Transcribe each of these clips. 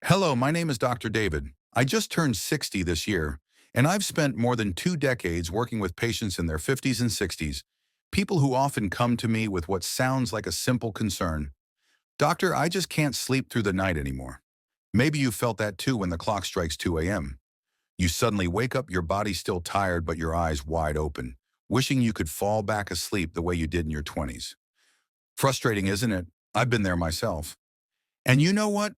Hello, my name is Dr. David. I just turned 60 this year, and I've spent more than 2 decades working with patients in their 50s and 60s, people who often come to me with what sounds like a simple concern. Doctor, I just can't sleep through the night anymore. Maybe you felt that too when the clock strikes 2 a.m. You suddenly wake up, your body still tired, but your eyes wide open, wishing you could fall back asleep the way you did in your 20s. Frustrating, isn't it? I've been there myself. And you know what?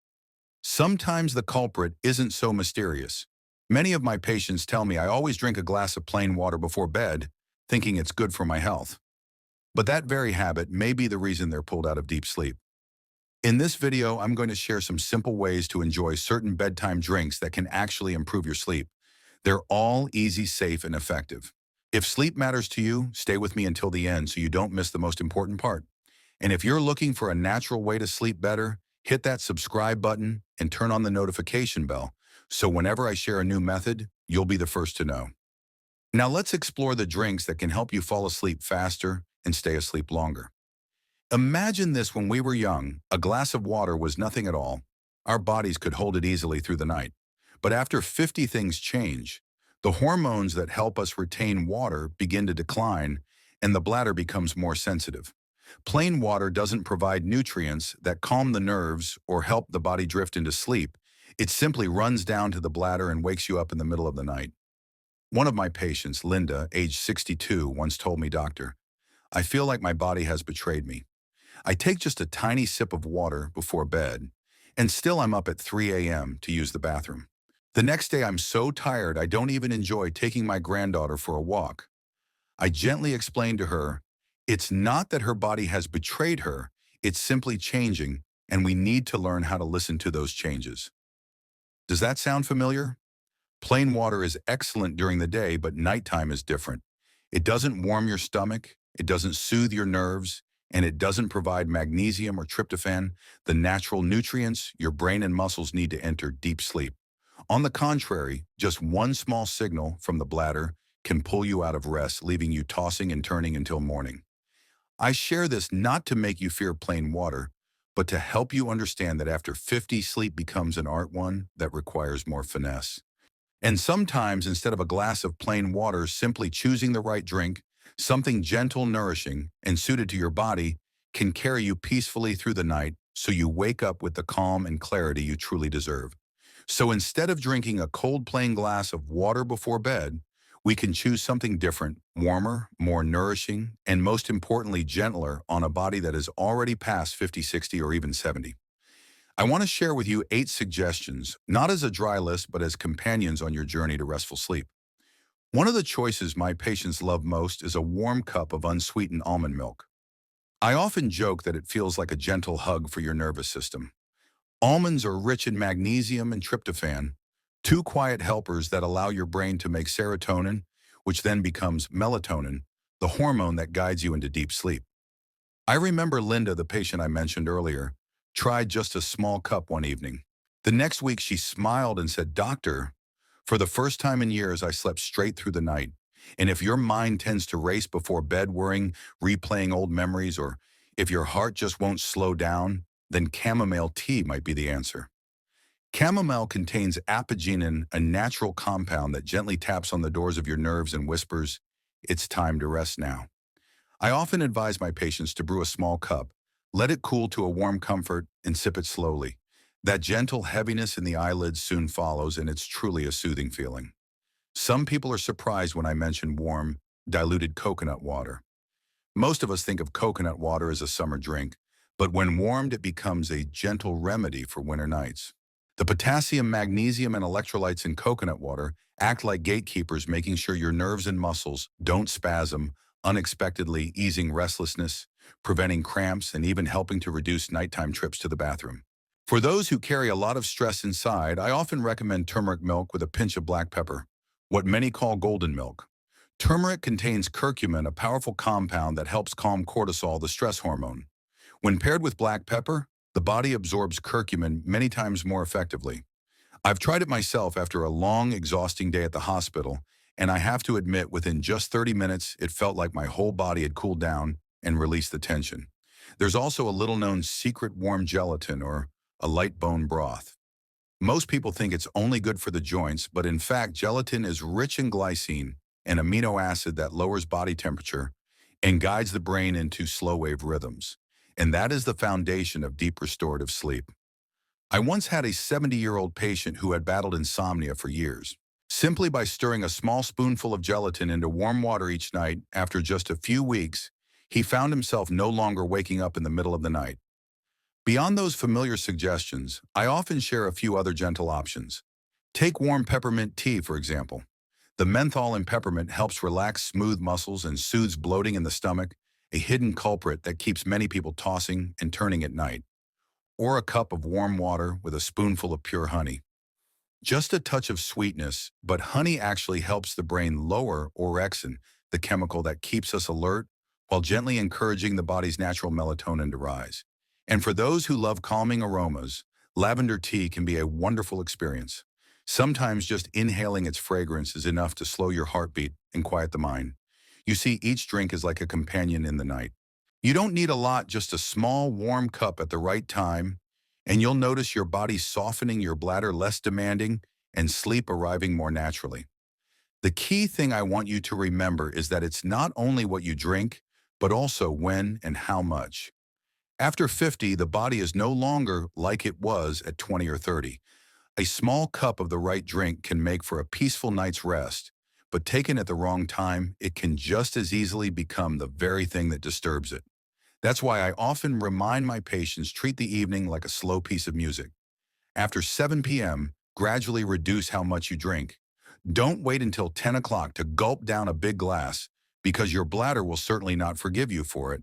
Sometimes the culprit isn't so mysterious. Many of my patients tell me I always drink a glass of plain water before bed, thinking it's good for my health. But that very habit may be the reason they're pulled out of deep sleep. In this video, I'm going to share some simple ways to enjoy certain bedtime drinks that can actually improve your sleep. They're all easy, safe, and effective. If sleep matters to you, stay with me until the end so you don't miss the most important part. And if you're looking for a natural way to sleep better, hit that subscribe button and turn on the notification bell so whenever I share a new method, you'll be the first to know. Now let's explore the drinks that can help you fall asleep faster and stay asleep longer. Imagine this: when we were young, a glass of water was nothing at all. Our bodies could hold it easily through the night. But after 50, things change. The hormones that help us retain water begin to decline, and the bladder becomes more sensitive. Plain water doesn't provide nutrients that calm the nerves or help the body drift into sleep. It simply runs down to the bladder and wakes you up in the middle of the night. One of my patients, Linda, age 62, once told me, "Doctor, I feel like my body has betrayed me. I take just a tiny sip of water before bed, and still I'm up at 3 a.m. to use the bathroom. The next day I'm so tired I don't even enjoy taking my granddaughter for a walk." I gently explained to her, it's not that her body has betrayed her, it's simply changing, and we need to learn how to listen to those changes. Does that sound familiar? Plain water is excellent during the day, but nighttime is different. It doesn't warm your stomach, it doesn't soothe your nerves, and it doesn't provide magnesium or tryptophan, the natural nutrients your brain and muscles need to enter deep sleep. On the contrary, just one small signal from the bladder can pull you out of rest, leaving you tossing and turning until morning. I share this not to make you fear plain water, but to help you understand that after 50, sleep becomes an art, one that requires more finesse. And sometimes, instead of a glass of plain water, simply choosing the right drink, something gentle, nourishing, and suited to your body, can carry you peacefully through the night so you wake up with the calm and clarity you truly deserve. So instead of drinking a cold plain glass of water before bed, we can choose something different, warmer, more nourishing, and most importantly, gentler on a body that is already past 50, 60, or even 70. I want to share with you 8 suggestions, not as a dry list, but as companions on your journey to restful sleep. One of the choices my patients love most is a warm cup of unsweetened almond milk. I often joke that it feels like a gentle hug for your nervous system. Almonds are rich in magnesium and tryptophan, 2 quiet helpers that allow your brain to make serotonin, which then becomes melatonin, the hormone that guides you into deep sleep. I remember Linda, the patient I mentioned earlier, tried just a small cup one evening. The next week she smiled and said, "Doctor, for the first time in years I slept straight through the night. And if your mind tends to race before bed, worrying, replaying old memories, or if your heart just won't slow down, then chamomile tea might be the answer." Chamomile contains apigenin, a natural compound that gently taps on the doors of your nerves and whispers, "It's time to rest now." I often advise my patients to brew a small cup, let it cool to a warm comfort, and sip it slowly. That gentle heaviness in the eyelids soon follows, and it's truly a soothing feeling. Some people are surprised when I mention warm, diluted coconut water. Most of us think of coconut water as a summer drink, but when warmed, it becomes a gentle remedy for winter nights. The potassium, magnesium, and electrolytes in coconut water act like gatekeepers, making sure your nerves and muscles don't spasm unexpectedly, easing restlessness, preventing cramps, and even helping to reduce nighttime trips to the bathroom. For those who carry a lot of stress inside, I often recommend turmeric milk with a pinch of black pepper, what many call golden milk. Turmeric contains curcumin, a powerful compound that helps calm cortisol, the stress hormone. When paired with black pepper, the body absorbs curcumin many times more effectively. I've tried it myself after a long, exhausting day at the hospital, and I have to admit, within just 30 minutes, it felt like my whole body had cooled down and released the tension. There's also a little-known secret warm gelatin, or a light bone broth. Most people think it's only good for the joints, but in fact, gelatin is rich in glycine, an amino acid that lowers body temperature and guides the brain into slow-wave rhythms. And that is the foundation of deep restorative sleep. I once had a 70-year-old patient who had battled insomnia for years. Simply by stirring a small spoonful of gelatin into warm water each night, after just a few weeks, he found himself no longer waking up in the middle of the night. Beyond those familiar suggestions, I often share a few other gentle options. Take warm peppermint tea, for example. The menthol in peppermint helps relax smooth muscles and soothes bloating in the stomach, a hidden culprit that keeps many people tossing and turning at night. Or a cup of warm water with a spoonful of pure honey. Just a touch of sweetness, but honey actually helps the brain lower orexin, the chemical that keeps us alert, while gently encouraging the body's natural melatonin to rise. And for those who love calming aromas, lavender tea can be a wonderful experience. Sometimes just inhaling its fragrance is enough to slow your heartbeat and quiet the mind. You see, each drink is like a companion in the night. You don't need a lot, just a small, warm cup at the right time, and you'll notice your body softening, your bladder less demanding, and sleep arriving more naturally. The key thing I want you to remember is that it's not only what you drink, but also when and how much. After 50, the body is no longer like it was at 20 or 30. A small cup of the right drink can make for a peaceful night's rest, but taken at the wrong time, it can just as easily become the very thing that disturbs it. That's why I often remind my patients treat the evening like a slow piece of music. After 7 p.m., gradually reduce how much you drink. Don't wait until 10 o'clock to gulp down a big glass, because your bladder will certainly not forgive you for it.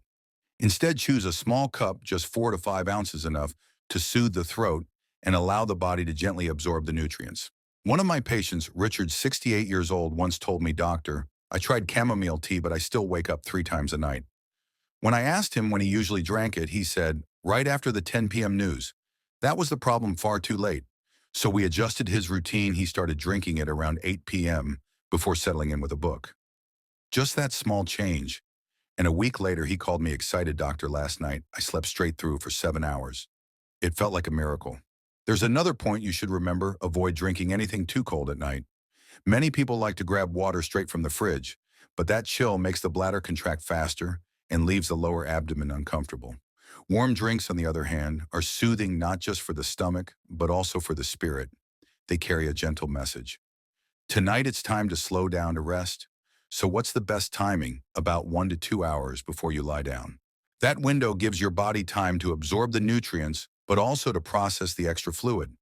Instead, choose a small cup, just 4 to 5 ounces enough to soothe the throat and allow the body to gently absorb the nutrients. One of my patients, Richard, 68 years old, once told me, "Doctor, I tried chamomile tea, but I still wake up 3 times a night." When I asked him when he usually drank it, he said, "Right after the 10 p.m. news." That was the problem, far too late. So we adjusted his routine. He started drinking it around 8 p.m. before settling in with a book. Just that small change. And a week later, he called me excited, "Doctor, last night I slept straight through for 7 hours. It felt like a miracle." There's another point you should remember: avoid drinking anything too cold at night. Many people like to grab water straight from the fridge, but that chill makes the bladder contract faster and leaves the lower abdomen uncomfortable. Warm drinks, on the other hand, are soothing not just for the stomach, but also for the spirit. They carry a gentle message. Tonight it's time to slow down to rest. So what's the best timing? About 1 to 2 hours before you lie down. That window gives your body time to absorb the nutrients, but also to process the extra fluid.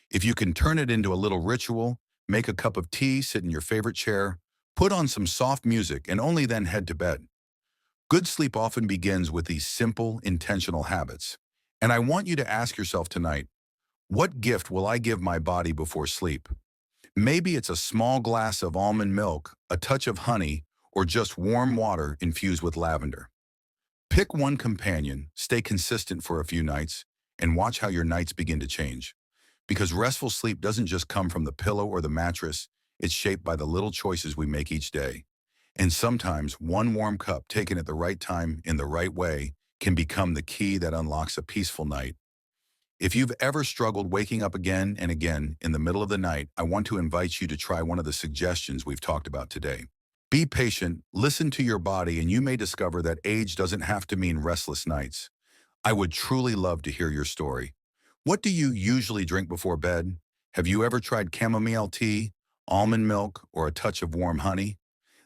If you can turn it into a little ritual, make a cup of tea, sit in your favorite chair, put on some soft music, and only then head to bed. Good sleep often begins with these simple, intentional habits. And I want you to ask yourself tonight, what gift will I give my body before sleep? Maybe it's a small glass of almond milk, a touch of honey, or just warm water infused with lavender. Pick one companion, stay consistent for a few nights, and watch how your nights begin to change. Because restful sleep doesn't just come from the pillow or the mattress, it's shaped by the little choices we make each day. And sometimes one warm cup taken at the right time in the right way can become the key that unlocks a peaceful night. If you've ever struggled waking up again and again in the middle of the night, I want to invite you to try one of the suggestions we've talked about today. Be patient, listen to your body, and you may discover that age doesn't have to mean restless nights. I would truly love to hear your story. What do you usually drink before bed? Have you ever tried chamomile tea, almond milk, or a touch of warm honey?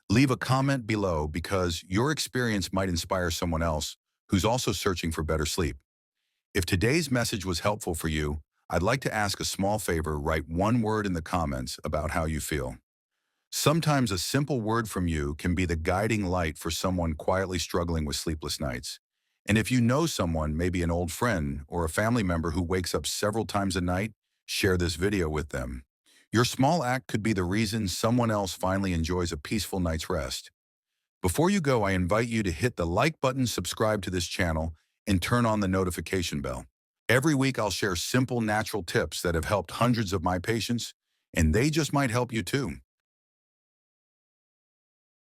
Leave a comment below, because your experience might inspire someone else who's also searching for better sleep. If today's message was helpful for you, I'd like to ask a small favor: write one word in the comments about how you feel. Sometimes a simple word from you can be the guiding light for someone quietly struggling with sleepless nights. And if you know someone, maybe an old friend or a family member who wakes up several times a night, share this video with them. Your small act could be the reason someone else finally enjoys a peaceful night's rest. Before you go, I invite you to hit the like button, subscribe to this channel, and turn on the notification bell. Every week I'll share simple, natural tips that have helped hundreds of my patients, and they just might help you too.